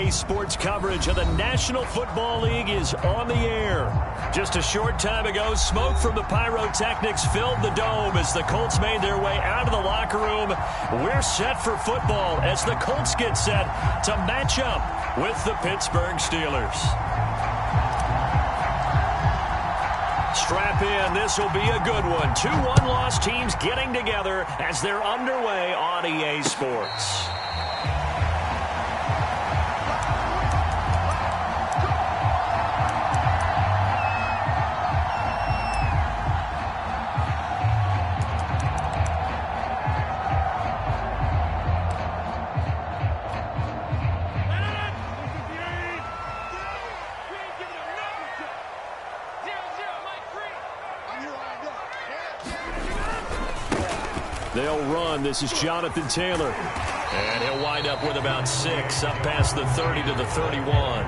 EA Sports coverage of the National Football League is on the air. Just a short time ago, smoke from the pyrotechnics filled the dome as the Colts made their way out of the locker room. We're set for football as the Colts get set to match up with the Pittsburgh Steelers. Strap in, this will be a good one. 2 one-loss teams getting together as they're underway on EA Sports. They'll run. This is Jonathan Taylor. And he'll wind up with about 6 up past the 30 to the 31.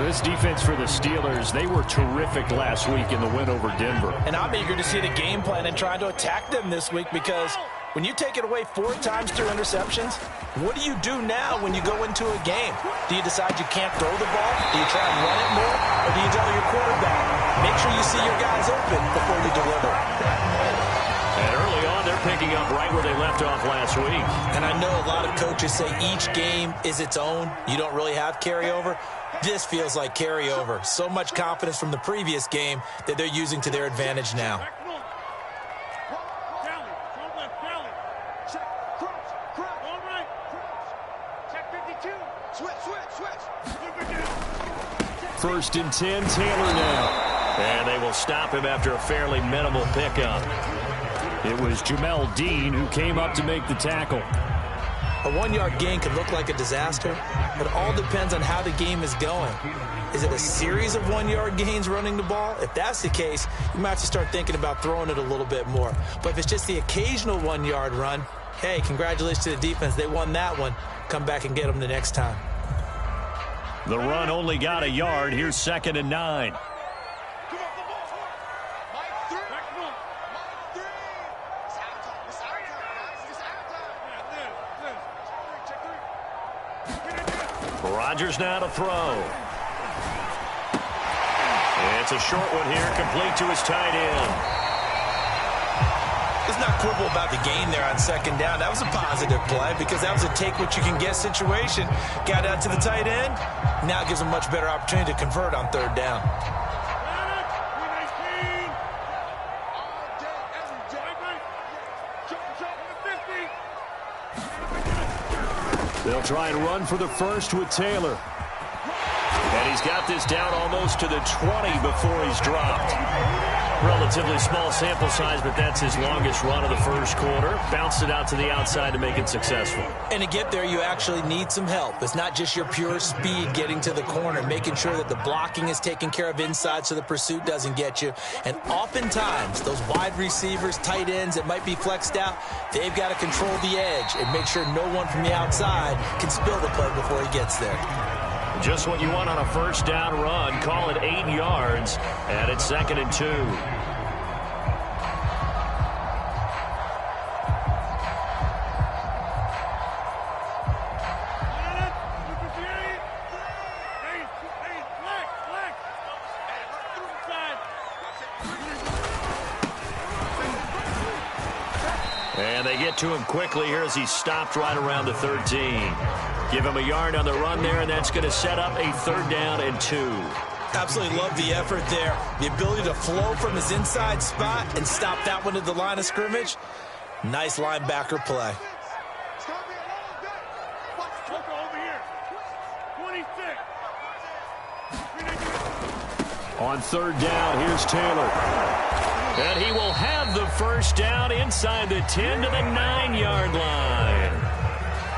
This defense for the Steelers, they were terrific last week in the win over Denver. And I'm eager to see the game plan and trying to attack them this week because when you take it away 4 times through interceptions, what do you do now when you go into a game? Do you decide you can't throw the ball? Do you try and run it more? Or do you tell your quarterback, make sure you see your guys open before you deliver? And early on, they're picking up right where they left off last week. And I know a lot of coaches say each game is its own. You don't really have carryover. This feels like carryover. So much confidence from the previous game that they're using to their advantage now. First and 10, Taylor now. And they will stop him after a fairly minimal pickup. It was Jamel Dean who came up to make the tackle. A 1-yard gain can look like a disaster, but it all depends on how the game is going. Is it a series of 1-yard gains running the ball? If that's the case, you might have to start thinking about throwing it a little bit more. But if it's just the occasional 1-yard run, hey, congratulations to the defense. They won that one. Come back and get them the next time. The run only got a yard. Here's 2nd and 9. Rodgers now to throw. It's a short one here, complete to his tight end. Let's not quibble about the gain there on 2nd down. That was a positive play because that was a take-what-you-can-get situation. Got out to the tight end. Now it gives them a much better opportunity to convert on 3rd down. They'll try and run for the first with Taylor. And he's got this down almost to the 20 before he's dropped. Relatively small sample size, but that's his longest run of the first quarter. Bounced it out to the outside to make it successful. And to get there, you actually need some help. It's not just your pure speed getting to the corner, making sure that the blocking is taken care of inside so the pursuit doesn't get you. And oftentimes, those wide receivers, tight ends that might be flexed out, they've got to control the edge and make sure no one from the outside can spill the play before he gets there. Just what you want on a first down run. Call it 8 yards, and it's 2nd and 2. And they get to him quickly here as he stopped right around the 13. Give him a yard on the run there, and that's going to set up a 3rd down and 2. Absolutely love the effort there. The ability to flow from his inside spot and stop that one at the line of scrimmage. Nice linebacker play. On 3rd down, here's Taylor. And he will have the first down inside the 10 to the 9-yard line.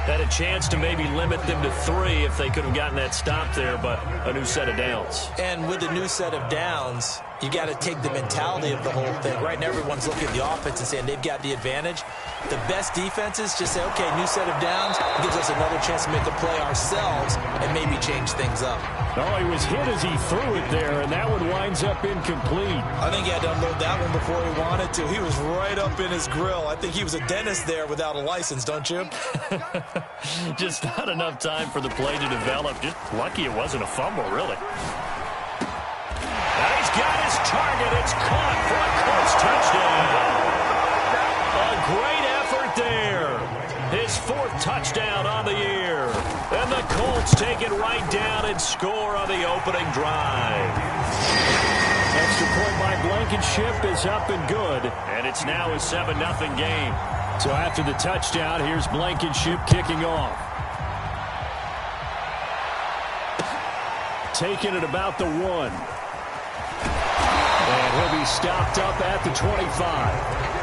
Had a chance to maybe limit them to 3 if they could have gotten that stop there, but a new set of downs. And with a new set of downs, you got to take the mentality of the whole thing. Right now, everyone's looking at the offense and saying they've got the advantage. The best defenses just say, okay, new set of downs. It gives us another chance to make a play ourselves and maybe change things up. Oh, he was hit as he threw it there, and that one winds up incomplete. I think he had to unload that one before he wanted to. He was right up in his grill. I think he was a dentist there without a license, don't you? Just not enough time for the play to develop. Just lucky it wasn't a fumble, really. And he's got his target. It's caught for a Colts touchdown. A great effort there. His 4th touchdown on the year. And the Colts take it right down and score on the opening drive. Extra point by Blankenship is up and good. And it's now a 7-0 game. So after the touchdown, here's Blankenship kicking off. Taking it about the 1. And he'll be stopped up at the 25.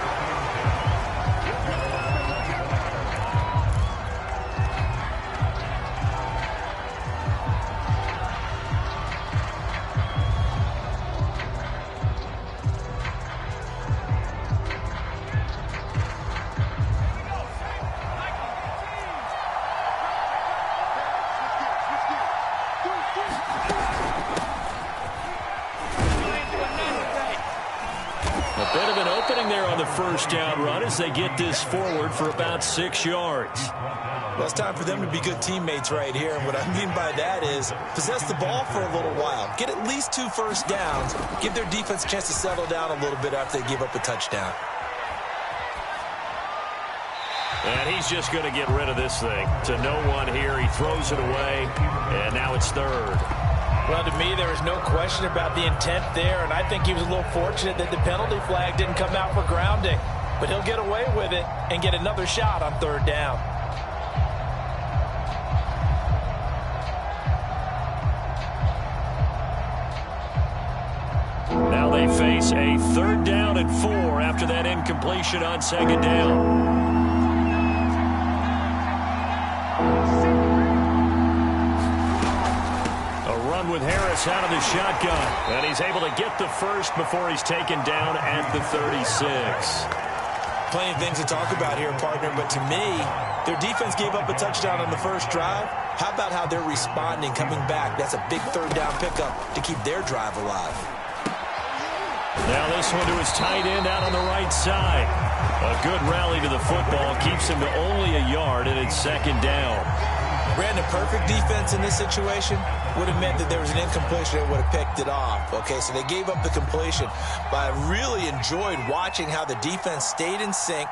First down run as they get this forward for about 6 yards. Well, it's time for them to be good teammates right here. And what I mean by that is possess the ball for a little while. Get at least 2 first downs. Give their defense a chance to settle down a little bit after they give up a touchdown. And he's just going to get rid of this thing. To no one here. He throws it away. And now it's 3rd. Well, to me, there is no question about the intent there, and I think he was a little fortunate that the penalty flag didn't come out for grounding. But he'll get away with it and get another shot on 3rd down. Now they face a 3rd down and 4 after that incompletion on 2nd down. With Harris out of the shotgun. And he's able to get the first before he's taken down at the 36. Plenty of things to talk about here, partner, but to me, their defense gave up a touchdown on the first drive. How about how they're responding, coming back? That's a big 3rd down pickup to keep their drive alive. Now this one to his tight end out on the right side. A good rally to the football keeps him to only a yard, and it's 2nd down. Brandon, perfect defense in this situation would have meant that there was an incompletion that would have picked it off. Okay, so they gave up the completion. But I really enjoyed watching how the defense stayed in sync,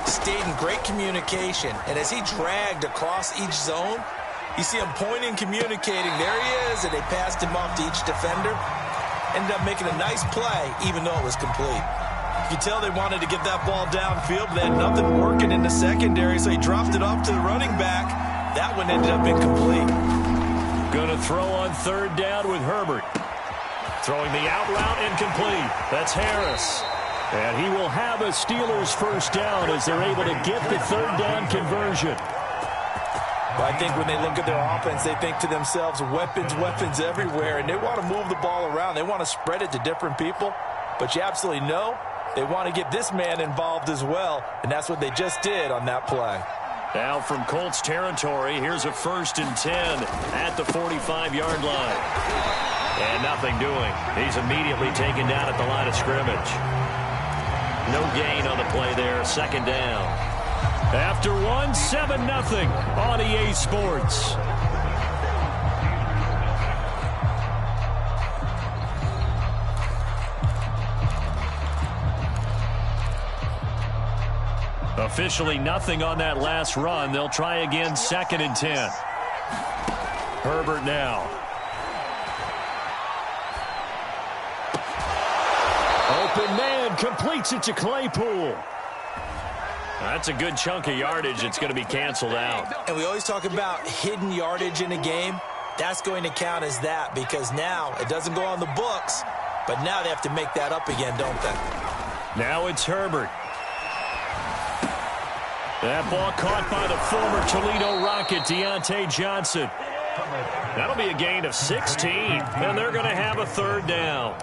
stayed in great communication, and as he dragged across each zone, you see him pointing, communicating. There he is, and they passed him off to each defender. Ended up making a nice play, even though it was complete. You could tell they wanted to get that ball downfield, but they had nothing working in the secondary, so he dropped it off to the running back. That one ended up incomplete. Going to throw on 3rd down with Herbert. Throwing the out route incomplete. That's Harris. And he will have a Steelers 1st down as they're able to get the 3rd down conversion. Well, I think when they look at their offense, they think to themselves, weapons, weapons everywhere, and they want to move the ball around. They want to spread it to different people. But you absolutely know they want to get this man involved as well, and that's what they just did on that play. Now from Colts territory, here's a 1st and 10 at the 45-yard line. And nothing doing. He's immediately taken down at the line of scrimmage. No gain on the play there, 2nd down. After 7-0 on EA Sports. Officially nothing on that last run. They'll try again, 2nd and 10. Herbert now. Open man completes it to Claypool. That's a good chunk of yardage. It's going to be canceled out. And we always talk about hidden yardage in a game. That's going to count as that because now it doesn't go on the books, but now they have to make that up again, don't they? Now it's Herbert. That ball caught by the former Toledo Rocket, Deontay Johnson. That'll be a gain of 16, and they're going to have a 3rd down.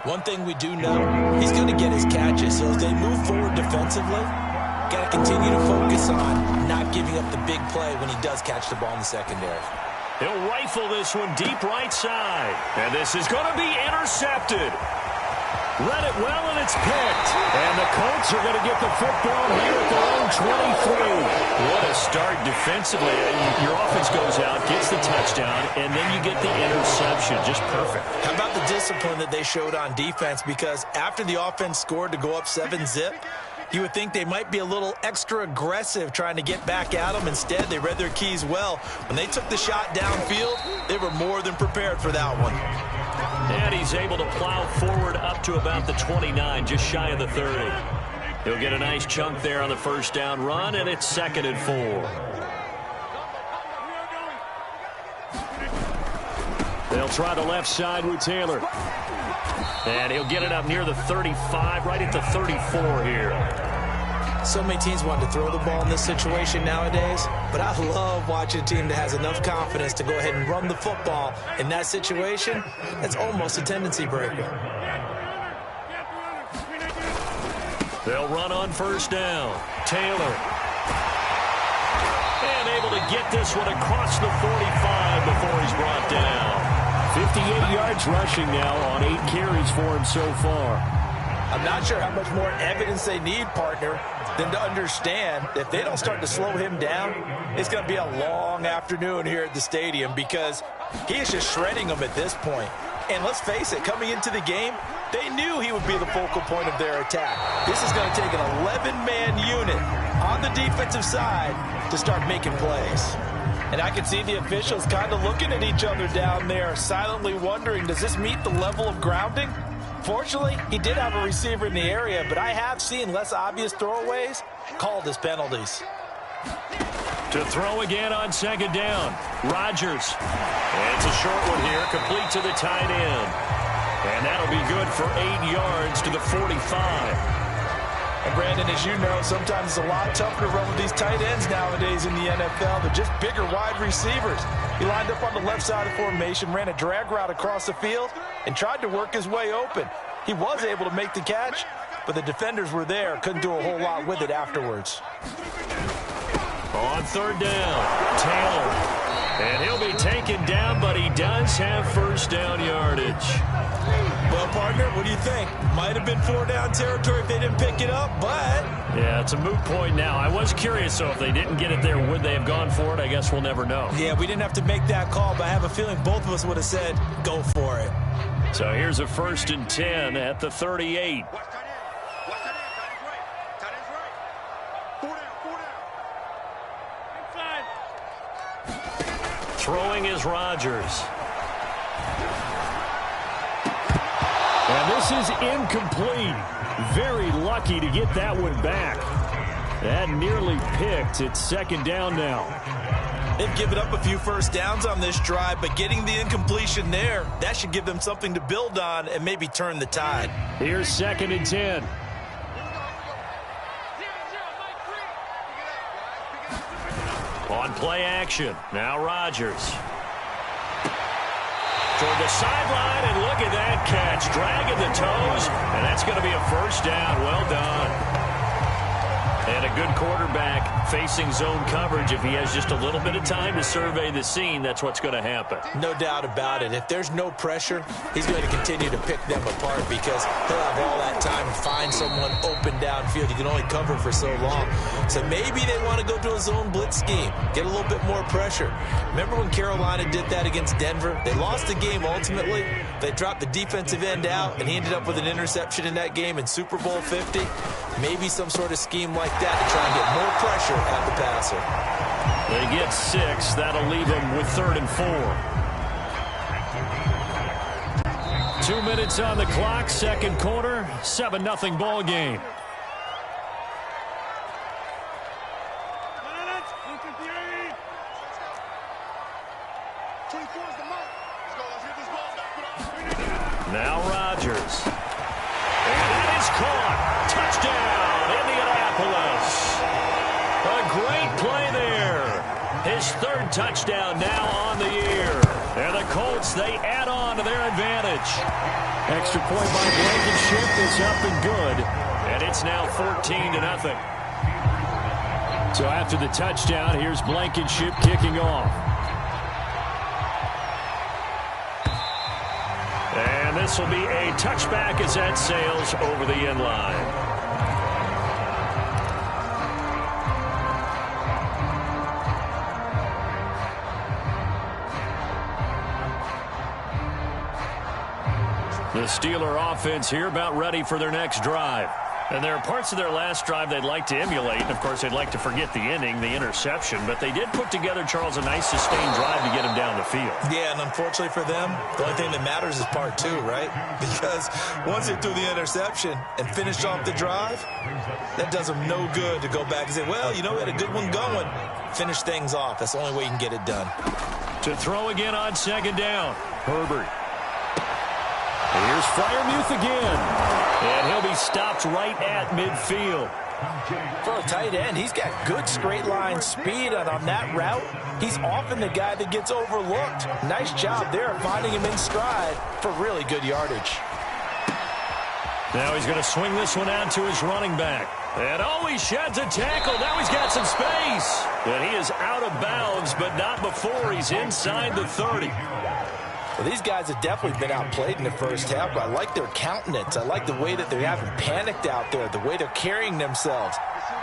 One thing we do know, he's going to get his catches. So as they move forward defensively, got to continue to focus on not giving up the big play when he does catch the ball in the secondary. He'll rifle this one deep right side. And this is going to be intercepted. Read it well, and it's picked. And the Colts are going to get the football here at their own 23. What a start defensively. Your offense goes out, gets the touchdown, and then you get the interception. Just perfect. How about the discipline that they showed on defense? Because after the offense scored to go up 7-zip, you would think they might be a little extra aggressive trying to get back at them. Instead, they read their keys well. When they took the shot downfield, they were more than prepared for that one. And he's able to plow forward up to about the 29, just shy of the 30. He'll get a nice chunk there on the first down run, and it's 2nd and 4. They'll try the left side with Taylor. And he'll get it up near the 35, right at the 34 here. So many teams want to throw the ball in this situation nowadays, but I love watching a team that has enough confidence to go ahead and run the football. In that situation, that's almost a tendency breaker. They'll run on first down. Taylor. And able to get this one across the 45 before he's brought down. 58 yards rushing now on 8 carries for him so far. I'm not sure how much more evidence they need, partner, than to understand that if they don't start to slow him down, it's going to be a long afternoon here at the stadium because he is just shredding them at this point. And let's face it, coming into the game, they knew he would be the focal point of their attack. This is going to take an 11-man unit on the defensive side to start making plays. And I can see the officials kind of looking at each other down there, silently wondering, does this meet the level of grounding? Fortunately, he did have a receiver in the area, but I have seen less obvious throwaways called as penalties. To throw again on 2nd down. Rodgers. And it's a short one here, complete to the tight end. And that'll be good for 8 yards to the 45. And Brandon, as you know, sometimes it's a lot tougher to run with these tight ends nowadays in the NFL. They're just bigger wide receivers. He lined up on the left side of the formation, ran a drag route across the field, and tried to work his way open. He was able to make the catch, but the defenders were there. Couldn't do a whole lot with it afterwards. On 3rd down, Taylor. And he'll be taken down, but he does have first down yardage. Well, partner, what do you think? Might have been 4-down territory if they didn't pick it up, but... Yeah, it's a moot point now. I was curious, so if they didn't get it there, would they have gone for it? I guess we'll never know. Yeah, we didn't have to make that call, but I have a feeling both of us would have said, go for it. So here's a 1st and 10 at the 38. Throwing is Rodgers. And this is incomplete. Very lucky to get that one back. That nearly picked. It's 2nd down now. They've given up a few first downs on this drive, but getting the incompletion there, that should give them something to build on and maybe turn the tide. Here's 2nd and 10. On play action, now Rodgers. Toward the sideline, and look at that catch. Dragging the toes, and that's going to be a first down. Well done. And a good quarterback facing zone coverage. If he has just a little bit of time to survey the scene, that's what's going to happen. No doubt about it. If there's no pressure, he's going to continue to pick them apart because he'll have all that time to find someone open downfield. You can only cover for so long. So maybe they want to go to a zone blitz scheme, get a little bit more pressure. Remember when Carolina did that against Denver? They lost the game ultimately. They dropped the defensive end out, and he ended up with an interception in that game in Super Bowl 50. Maybe some sort of scheme like that to try and get more pressure at the passer. They get 6. That'll leave them with 3rd and 4. 2 minutes on the clock, 2nd quarter, 7-0 ball game. Now Rodgers. And that is caught. Touchdown, Indianapolis. A great play there. His 3rd touchdown now on the year. And the Colts they add on to their advantage. Extra point by Blankenship is up and good. And it's now 14-0. So after the touchdown, here's Blankenship kicking off. And this will be a touchback as that sails over the end line. The Steeler offense here about ready for their next drive. And there are parts of their last drive they'd like to emulate. And, of course, they'd like to forget the inning, the interception. But they did put together, Charles, a nice sustained drive to get him down the field. Yeah, and unfortunately for them, the only thing that matters is part two, right? Because once they threw the interception and finished off the drive, that does them no good to go back and say, well, you know, we had a good one going. Finish things off. That's the only way you can get it done. To throw again on second down, Herbert. Here's Freiermuth again. And he'll be stopped right at midfield. For a tight end, he's got good straight line speed, and on that route, he's often the guy that gets overlooked. Nice job there finding him in stride for really good yardage. Now he's going to swing this one out to his running back. And he sheds a tackle. Now he's got some space. And he is out of bounds, but not before he's inside the 30. Well, these guys have definitely been outplayed in the first half, but I like their countenance. I like the way that they haven't panicked out there, the way they're carrying themselves.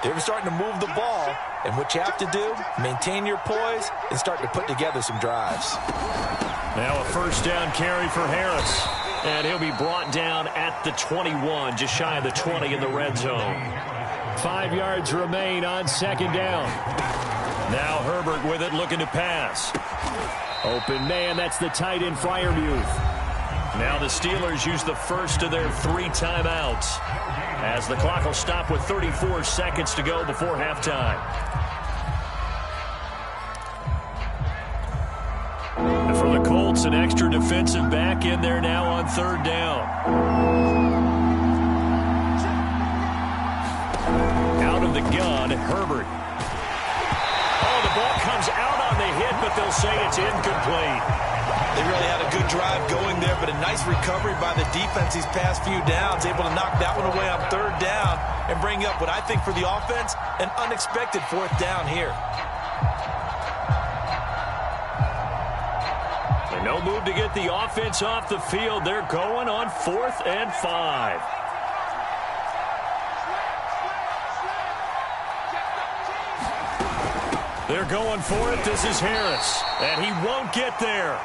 They're starting to move the ball, and what you have to do, maintain your poise and start to put together some drives. Now a first down carry for Harris, and he'll be brought down at the 21, just shy of the 20 in the red zone. 5 yards remain on second down. Now Herbert with it, looking to pass. Open man, that's the tight end Freiermuth. Now the Steelers use the first of their 3 timeouts as the clock will stop with 34 seconds to go before halftime. And for the Colts, an extra defensive back in there now on third down. Out of the gun, Herbert. The ball comes out on the hit, but they'll say it's incomplete. They really had a good drive going there, but a nice recovery by the defense these past few downs, able to knock that one away on third down and bring up what I think for the offense, an unexpected fourth down here. And no move to get the offense off the field. They're going on 4th and 5. They're going for it. This is Harris. And he won't get there.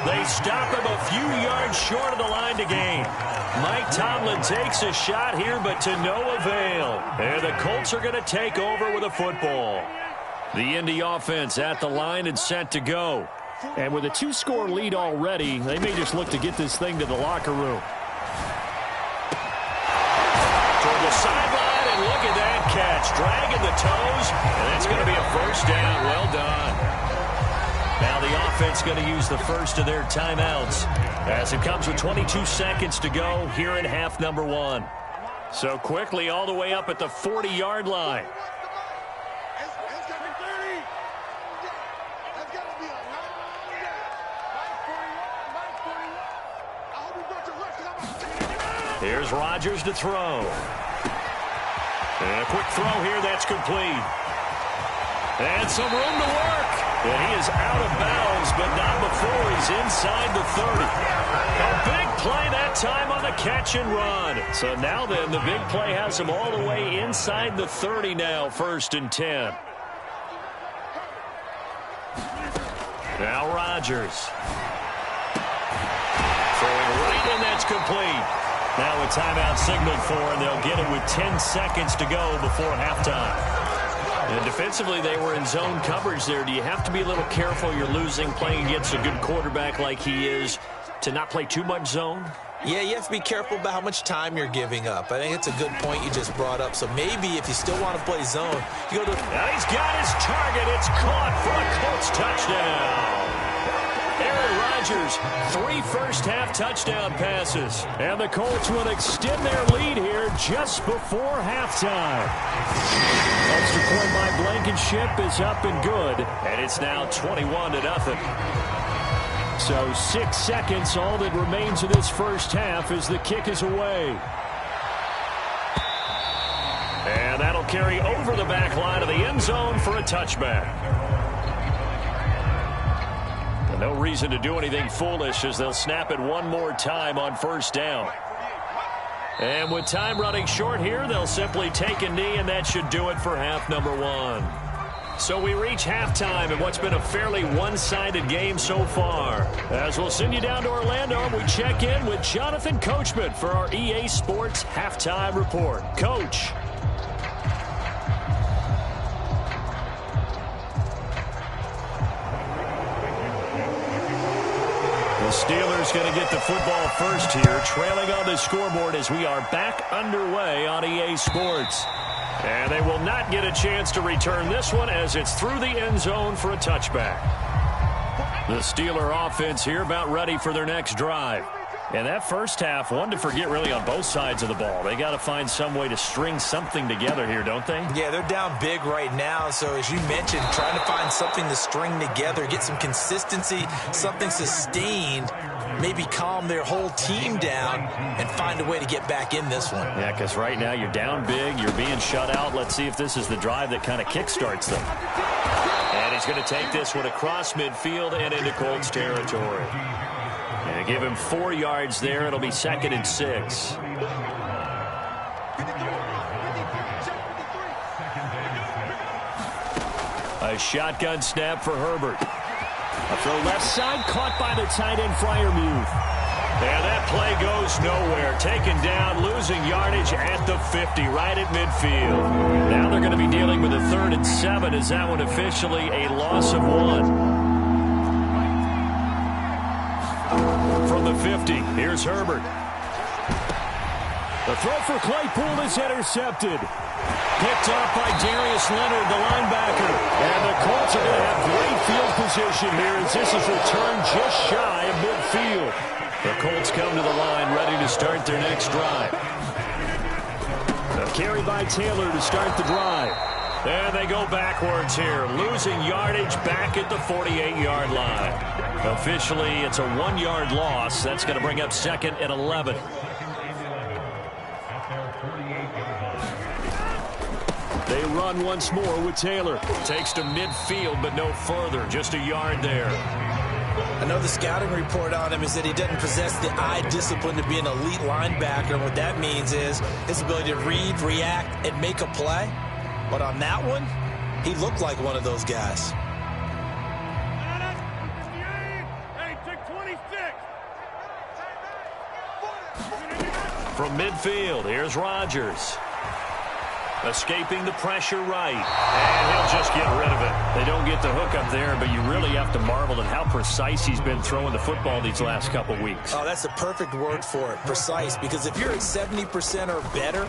They stop him a few yards short of the line to gain. Mike Tomlin takes a shot here, but to no avail. And the Colts are going to take over with a football. The Indy offense at the line and set to go. And with a 2-score lead already, they may just look to get this thing to the locker room. Toward the sideline, and look at that catch. Dragging the toes, and that's going to be a first down. Well done. Now the offense going to use the first of their timeouts as it comes with 22 seconds to go here in half number 1. So quickly all the way up at the 40-yard line. Here's Rodgers to throw. And a quick throw here, that's complete. And some room to work. And he is out of bounds, but not before he's inside the 30. A big play that time on the catch and run. So now then, the big play has him all the way inside the 30 now, 1st and 10. Now Rodgers. Throwing right in, that's complete. Now a timeout signaled for, and they'll get it with 10 seconds to go before halftime. And defensively, they were in zone coverage there. Do you have to be a little careful? You're losing, playing against a good quarterback like he is, to not play too much zone? Yeah, you have to be careful about how much time you're giving up. I think it's a good point you just brought up. So maybe if you still want to play zone, you go to... Now he's got his target. It's caught for a Colts touchdown. Aaron Rodgers, 3 first-half touchdown passes. And the Colts will extend their lead here just before halftime. Extra point by Blankenship is up and good. And it's now 21-0. So 6 seconds, all that remains in this first half as the kick is away. And that'll carry over the back line of the end zone for a touchback. And no reason to do anything foolish as they'll snap it one more time on first down. And with time running short here, they'll simply take a knee, and that should do it for half number one. So we reach halftime in what's been a fairly one-sided game so far. As we'll send you down to Orlando, we check in with Jonathan Coachman for our EA Sports Halftime Report. Coach. The Steelers going to get the football first here, trailing on the scoreboard as we are back underway on EA Sports. And they will not get a chance to return this one as it's through the end zone for a touchback. The Steeler offense here about ready for their next drive. And that first half, one to forget really on both sides of the ball. They got to find some way to string something together here, don't they? Yeah, they're down big right now. So as you mentioned, trying to find something to string together, get some consistency, something sustained, maybe calm their whole team down and find a way to get back in this one. Yeah, because right now you're down big, you're being shut out. Let's see if this is the drive that kind of kickstarts them. And he's going to take this one across midfield and into Colts territory. And give him 4 yards there. It'll be 2nd and 6. A shotgun snap for Herbert. A throw left side, caught by the tight end Freiermuth. And that play goes nowhere. Taken down, losing yardage at the 50, right at midfield. Now they're going to be dealing with a 3rd and 7. Is that one officially a loss of 1? From the 50, here's Herbert. The throw for Claypool is intercepted. Picked off by Darius Leonard, the linebacker. And the Colts are going to have great field position here as this is returned just shy of midfield. The Colts come to the line ready to start their next drive. A carry by Taylor to start the drive. And they go backwards here, losing yardage back at the 48-yard line. Officially, it's a 1-yard loss. That's going to bring up 2nd and 11. They run once more with Taylor. Takes to midfield, but no further. Just a yard there. I know the scouting report on him is that he doesn't possess the eye discipline to be an elite linebacker. And what that means is his ability to read, react, and make a play. But on that one, he looked like one of those guys. From midfield, here's Rodgers. Escaping the pressure right. And he'll just get rid of it. They don't get the hook up there, but you really have to marvel at how precise he's been throwing the football these last couple weeks. Oh, that's the perfect word for it, precise. Because if you're at 70% or better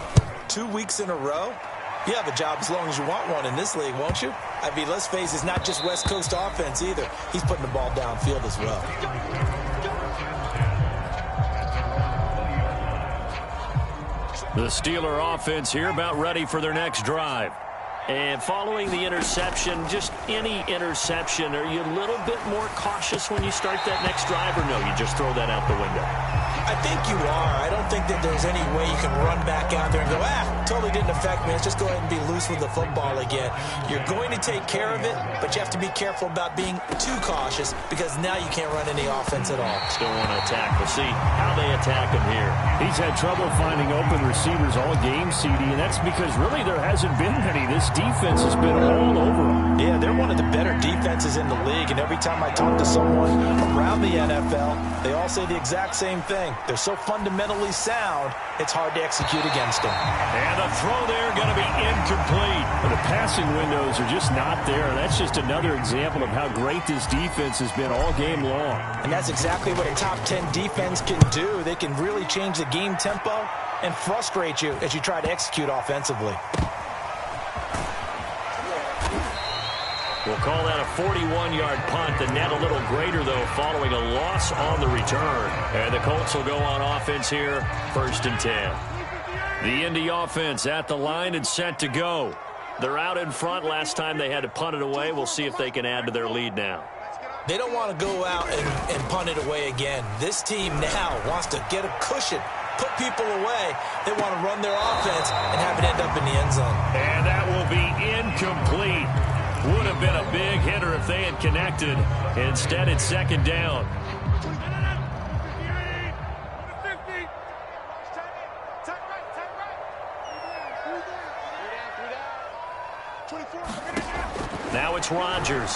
2 weeks in a row, you have a job as long as you want one in this league, won't you? I mean, let's face it, it's not just West Coast offense either. He's putting the ball downfield as well. The Steeler offense here about ready for their next drive. And following the interception, just any interception, are you a little bit more cautious when you start that next drive, or no, you just throw that out the window? I think you are. I don't think that there's any way you can run back out there and go, totally didn't affect me. Let's just go ahead and be loose with the football again. You're going to take care of it, but you have to be careful about being too cautious because now you can't run any offense at all. Still want to attack. We'll see how they attack him here. He's had trouble finding open receivers all game, CD, and that's because really there hasn't been many. This defense has been all over them. Yeah, they're one of the better defenses in the league, and every time I talk to someone around the NFL, they all say the exact same thing. They're so fundamentally sound, it's hard to execute against them. And the throw there going to be incomplete. The passing windows are just not there. That's just another example of how great this defense has been all game long. And that's exactly what a top 10 defense can do. They can really change the game tempo and frustrate you as you try to execute offensively. We'll call that a 41-yard punt. The net a little greater, though, following a loss on the return. And the Colts will go on offense here, 1st and 10. The Indy offense at the line and set to go. They're out in front. Last time they had to punt it away. We'll see if they can add to their lead now. They don't want to go out and punt it away again. This team now wants to get a cushion, put people away. They want to run their offense and have it end up in the end zone. And that will be incomplete. Would have been a big hitter if they had connected. Instead, it's second down. Now it's Rodgers.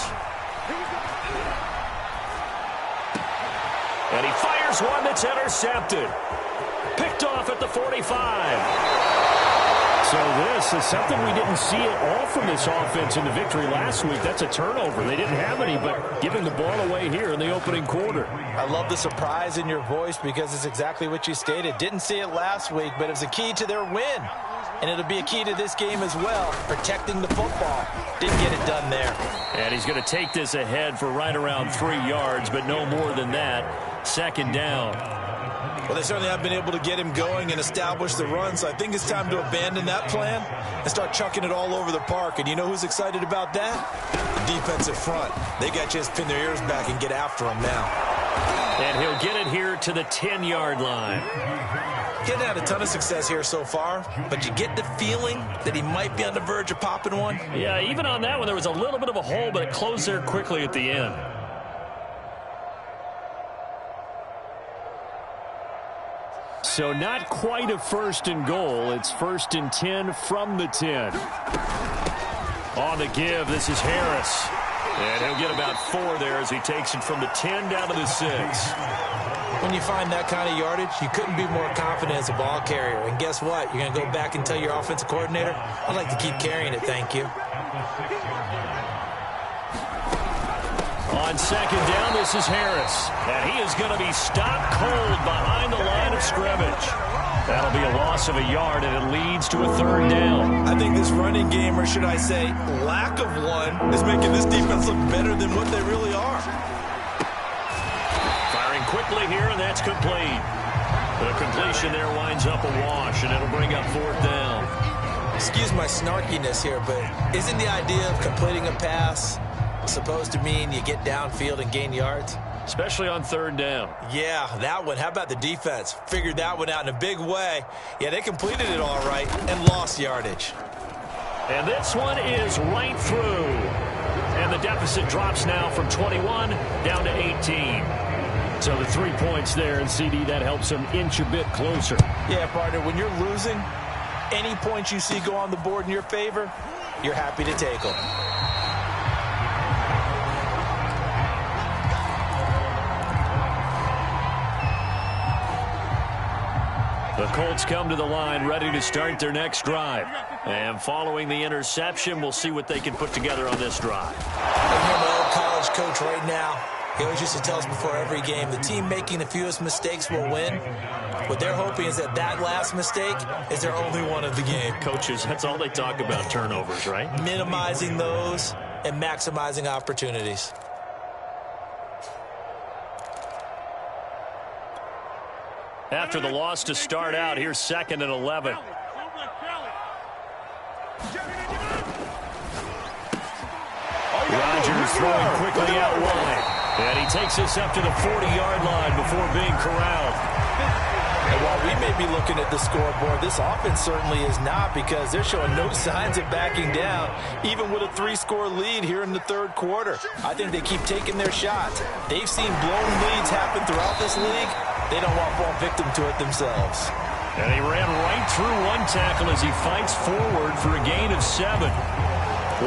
And he fires one that's intercepted. Picked off at the 45. So this is something we didn't see at all from this offense in the victory last week. That's a turnover. They didn't have any, but giving the ball away here in the opening quarter. I love the surprise in your voice because it's exactly what you stated. Didn't see it last week, but it was a key to their win. And it'll be a key to this game as well, protecting the football. Didn't get it done there. And he's going to take this ahead for right around 3 yards, but no more than that. Second down. Well, they certainly have been able to get him going and establish the run, so I think it's time to abandon that plan and start chucking it all over the park. And you know who's excited about that? The defensive front. They got to just pin their ears back and get after him now. And he'll get it here to the 10-yard line. Getting had a ton of success here so far, but you get the feeling that he might be on the verge of popping one. Yeah, even on that one, there was a little bit of a hole, but it closed there quickly at the end. So not quite a first and goal. It's first and 10 from the 10. On the give, this is Harris. And he'll get about 4 there as he takes it from the 10 down to the 6. When you find that kind of yardage, you couldn't be more confident as a ball carrier. And guess what? You're going to go back and tell your offensive coordinator, I'd like to keep carrying it, thank you. On second down, this is Harris. And he is going to be stopped cold behind the line of scrimmage. That'll be a loss of a yard, and it leads to a 3rd down. I think this running game, or should I say lack of one, is making this defense look better than what they really are. Firing quickly here, and that's complete. The completion there winds up a wash, and it'll bring up 4th down. Excuse my snarkiness here, but isn't the idea of completing a pass supposed to mean you get downfield and gain yards? Especially on 3rd down. Yeah, that one. How about the defense? Figured that one out in a big way. Yeah, they completed it all right and lost yardage. And this one is right through. And the deficit drops now from 21 down to 18. So the 3 points there, and CD, that helps them inch a bit closer. Yeah, partner, when you're losing, any points you see go on the board in your favor, you're happy to take them. The Colts come to the line ready to start their next drive. And following the interception, we'll see what they can put together on this drive. I hear my old college coach right now. He always used to tell us before every game, the team making the fewest mistakes will win. What they're hoping is that last mistake is their only one of the game. Coaches, that's all they talk about, turnovers, right? Minimizing those and maximizing opportunities. After the loss to start out, here's 2nd and 11. Rodgers throwing quickly out wide. And he takes us up to the 40-yard line before being corralled. And while we may be looking at the scoreboard, this offense certainly is not, because they're showing no signs of backing down, even with a 3-score lead here in the 3rd quarter. I think they keep taking their shots. They've seen blown leads happen throughout this league. They don't want to fall victim to it themselves. And he ran right through one tackle as he fights forward for a gain of 7.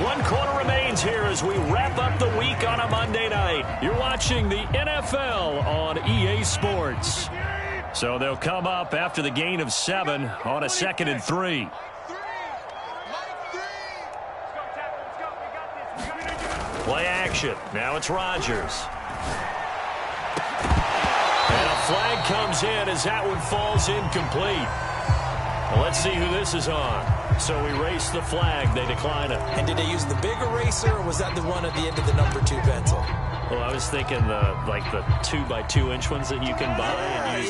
1 quarter remains here as we wrap up the week on a Monday night. You're watching the NFL on EA Sports. So they'll come up after the gain of 7 on a 2nd and 3. Play action. Now it's Rodgers. And a flag comes in as that one falls incomplete. Well, let's see who this is on. So we race the flag. They decline it. And did they use the big eraser, or was that the one at the end of the number 2 pencil? Well, I was thinking the 2x2-inch ones that you can buy and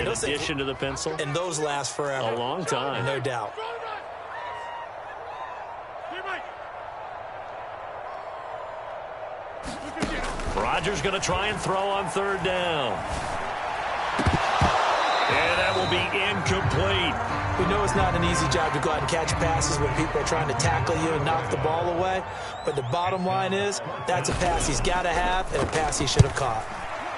use in addition to the pencil. And those last forever. A long time. No doubt. Rodgers going to try and throw on third down. And that will be incomplete. We know it's not an easy job to go out and catch passes when people are trying to tackle you and knock the ball away. But the bottom line is, that's a pass he's got to have and a pass he should have caught.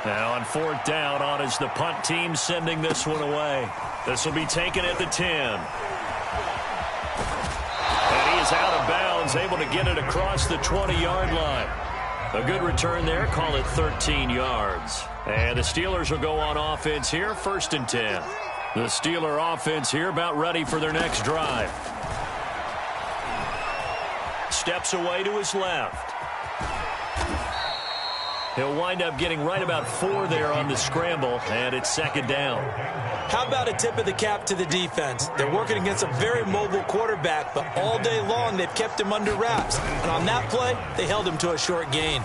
Now on fourth down, on is the punt team sending this one away. This will be taken at the 10. And he is out of bounds, able to get it across the 20-yard line. A good return there, call it 13 yards. And the Steelers will go on offense here, 1st and 10. The Steeler offense here about ready for their next drive. Steps away to his left. He'll wind up getting right about 4 there on the scramble, and it's 2nd down. How about a tip of the cap to the defense? They're working against a very mobile quarterback, but all day long they've kept him under wraps. And on that play, they held him to a short gain.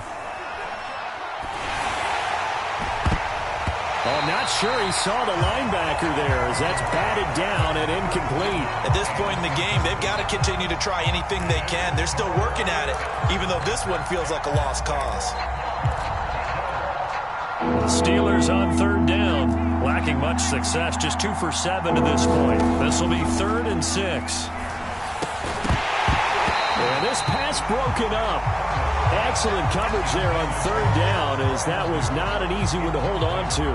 I'm not sure he saw the linebacker there as that's batted down and incomplete. At this point in the game, they've got to continue to try anything they can. They're still working at it, even though this one feels like a lost cause. Steelers on 3rd down, lacking much success, just 2 for 7 to this point. This will be 3rd and 6. And this pass broken up. Excellent coverage there on 3rd down, as that was not an easy one to hold on to.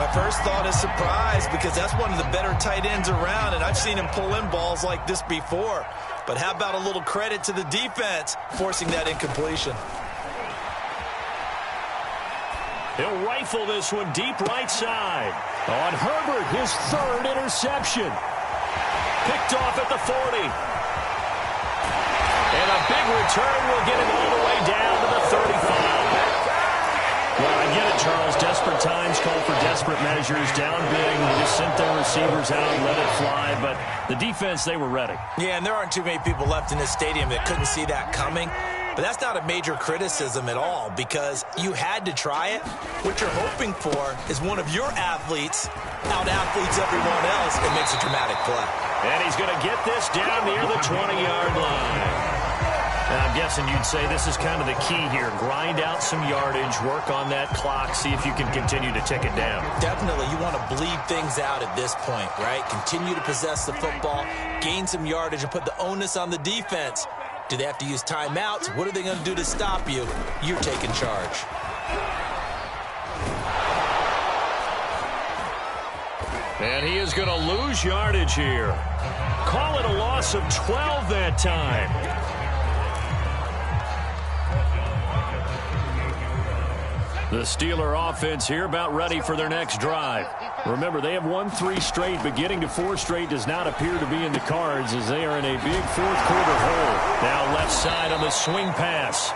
My first thought is surprise, because that's one of the better tight ends around, and I've seen him pull in balls like this before. But how about a little credit to the defense forcing that incompletion? He'll rifle this one deep right side. On Herbert, his 3rd interception. Picked off at the 40. And a big return will get him all the way down to the 35. Well, I get it, Charles. Desperate times call for desperate measures. Down big. They just sent their receivers out and let it fly. But the defense, they were ready. Yeah, and there aren't too many people left in this stadium that couldn't see that coming. But that's not a major criticism at all, because you had to try it. What you're hoping for is one of your athletes out-athletes everyone else and makes a dramatic play. And he's going to get this down near the 20-yard line. And I'm guessing you'd say this is kind of the key here. Grind out some yardage, work on that clock, see if you can continue to tick it down. Definitely. You want to bleed things out at this point, right? Continue to possess the football, gain some yardage, and put the onus on the defense. Do they have to use timeouts? What are they going to do to stop you? You're taking charge. And he is going to lose yardage here. Call it a loss of 12 that time. The Steeler offense here about ready for their next drive. Remember, they have won 3 straight, but getting to 4 straight does not appear to be in the cards as they are in a big 4th quarter hole. Now left side on the swing pass.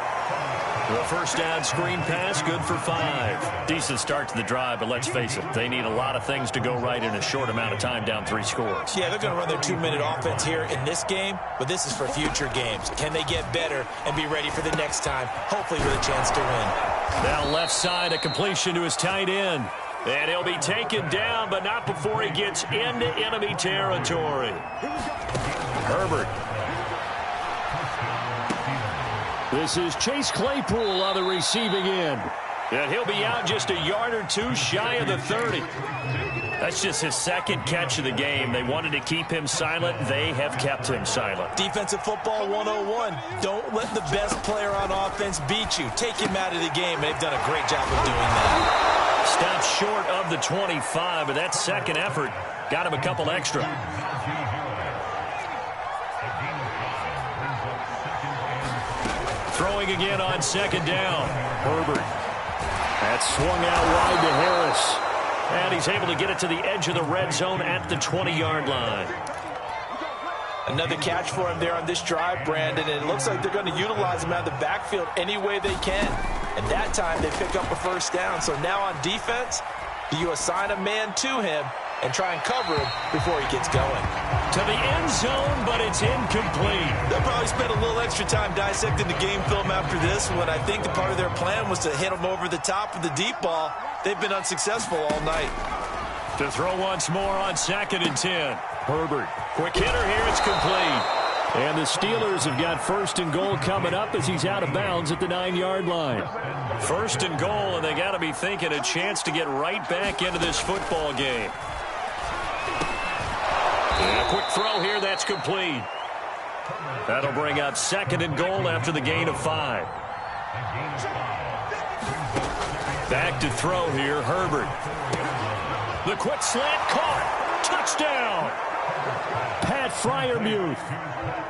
The first down screen pass, good for 5. Decent start to the drive, but let's face it, they need a lot of things to go right in a short amount of time, down 3 scores. Yeah, they're going to run their 2-minute offense here in this game, but this is for future games. Can they get better and be ready for the next time, hopefully with a chance to win? Now left side, a completion to his tight end. And he'll be taken down, but not before he gets into enemy territory. Herbert. This is Chase Claypool on the receiving end. And he'll be out just a yard or 2 shy of the 30. That's just his 2nd catch of the game. They wanted to keep him silent. They have kept him silent. Defensive football 101. Don't let the best player on offense beat you. Take him out of the game. They've done a great job of doing that. Stopped short of the 25, but that 2nd effort got him a couple extra. Throwing again on 2nd down. Herbert. That's swung out wide to Harris. And he's able to get it to the edge of the red zone at the 20-yard line. Another catch for him there on this drive, Brandon, and it looks like they're going to utilize him out of the backfield any way they can. And that time they pick up a first down. So now on defense, do you assign a man to him and try and cover him before he gets going? To the end zone, but it's incomplete. They'll probably spend a little extra time dissecting the game film after this one. I think the part of their plan was to hit him over the top of the deep ball. They've been unsuccessful all night. To throw once more on 2nd and 10. Herbert. Quick hitter here. It's complete. And the Steelers have got 1st and goal coming up as he's out of bounds at the 9-yard line. 1st and goal, and they got to be thinking a chance to get right back into this football game. And a quick throw here, that's complete. That'll bring up 2nd and goal after the gain of 5. Back to throw here, Herbert. The quick slant caught. Touchdown. Pat Freiermuth,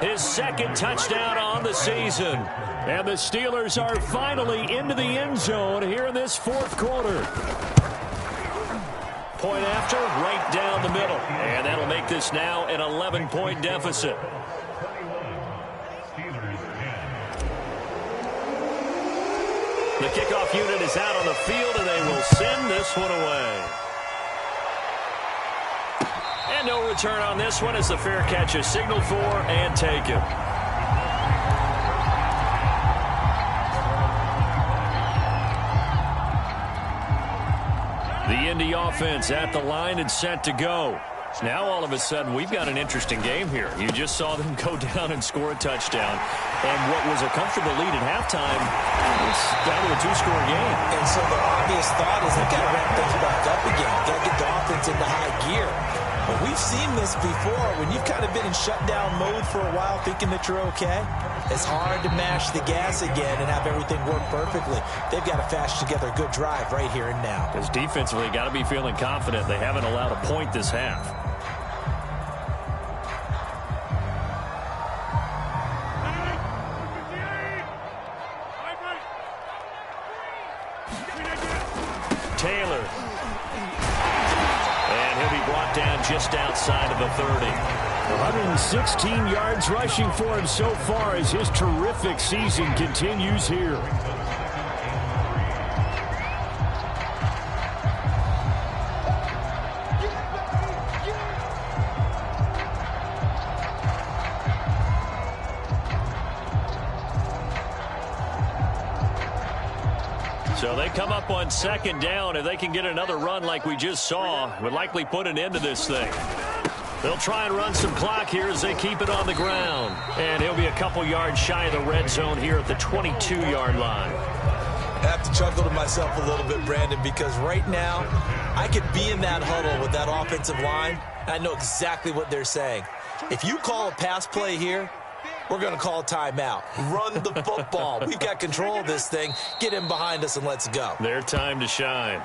his 2nd touchdown on the season. And the Steelers are finally into the end zone here in this 4th quarter. Point after, right down the middle. And that'll make this now an 11-point deficit. The kickoff unit is out on the field, and they will send this one away. And no return on this one as the fair catch is signaled for and taken. The Indy offense at the line and set to go. Now all of a sudden we've got an interesting game here. You just saw them go down and score a touchdown. And what was a comfortable lead at halftime, it's down to a 2-score game. And so the obvious thought is they've got to ramp things back up again. Got to get the offense into high gear. But we've seen this before. When you've kind of been in shutdown mode for a while thinking that you're okay, it's hard to mash the gas again and have everything work perfectly. They've got to fashion together a good drive right here and now. Because defensively, got to be feeling confident. They haven't allowed a point this half. Taylor. And he'll be brought down just outside of the 30. 116 yards rushing for him so far as his terrific season continues here. So they come up on 2nd down. If they can get another run like we just saw, would likely put an end to this thing. They'll try and run some clock here as they keep it on the ground. And he'll be a couple yards shy of the red zone here at the 22-yard line. I have to chuckle to myself a little bit, Brandon, because right now I could be in that huddle with that offensive line. And I know exactly what they're saying. If you call a pass play here, we're going to call a timeout. Run the football. We've got control of this thing. Get him behind us and let's go. Their time to shine.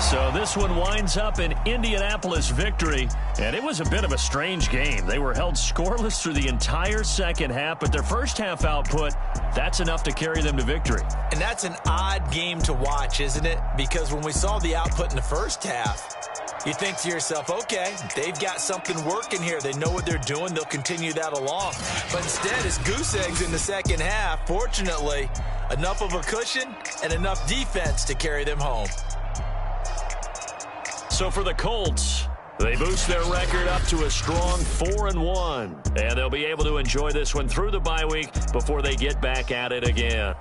So this one winds up an Indianapolis victory, and it was a bit of a strange game. They were held scoreless through the entire second half, but their first half output, that's enough to carry them to victory. And that's an odd game to watch, isn't it? Because when we saw the output in the first half, you think to yourself, okay, they've got something working here. They know what they're doing. They'll continue that along. But instead, it's goose eggs in the second half. Fortunately, enough of a cushion and enough defense to carry them home. So for the Colts, they boost their record up to a strong 4-1. And they'll be able to enjoy this one through the bye week before they get back at it again.